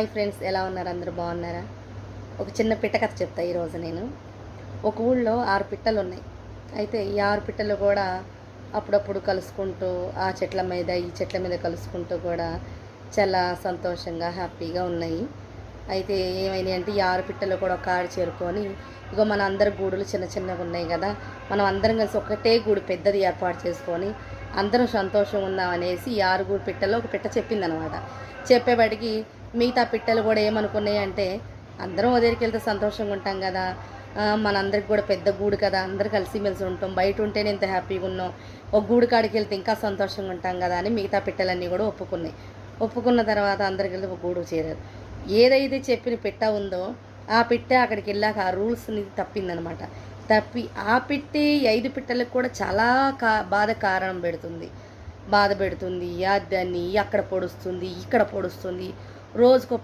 Hi friends, ఎలా ఉన్నారు? అందరూ బాగున్నారా? ఒక చిన్న పిట్ట కథ చెప్తా ఈరోజు నేను. ఒక ఊళ్ళో 6 పిట్టలు ఉన్నాయి. అయితే ఈ 6 పిట్టలు కూడా అప్పుడప్పుడు కలుసుకుంటూ ఆ చెట్ల మీద ఈ చెట్ల మీద కలుసుకుంటూ కూడా చాలా సంతోషంగా హ్యాపీగా ఉన్నాయి. అయితే ఏమైనాయి అంటే ఈ 6 పిట్టలు కూడా ఒక కాడ చేరుకొని, ఇగో మన అందరి గూడులు చిన్న చిన్నగా ఉన్నాయి కదా, మనం అందరం కలిసి ఒకటే గూడు పెద్దది ఏర్పాటు చేసుకొని అందరం సంతోషంగా ఉందాం అనేసి ఈ 6 గూడు పిట్టల్లో ఒక పిట్ట చెప్పిందనమాట. చెప్పేవాడికి మిగతా పిట్టలు కూడా ఏమనుకున్నాయి అంటే, అందరం వదిలికి వెళ్తే సంతోషంగా ఉంటాం కదా, మనందరికి కూడా పెద్ద గూడు కదా, అందరు కలిసిమెలిసి ఉంటాం, బయట ఉంటేనే ఇంత హ్యాపీగా ఉన్నాం, ఒక గూడు కాడికి వెళ్తే ఇంకా సంతోషంగా ఉంటాం కదా అని మిగతా పిట్టలన్నీ కూడా ఒప్పుకున్నాయి. ఒప్పుకున్న తర్వాత అందరికి వెళ్తే ఒక గూడు చేరారు. ఏదైతే చెప్పిన పిట్ట ఉందో ఆ పిట్ట అక్కడికి వెళ్ళాక ఆ రూల్స్ని తప్పిందనమాట. తప్పి ఆ పిట్టే 5 పిట్టలకు కూడా చాలా బాధ కారణం పెడుతుంది. బాధ పెడుతుంది, దాన్ని అక్కడ పొడుస్తుంది, ఇక్కడ పొడుస్తుంది, రోజుకో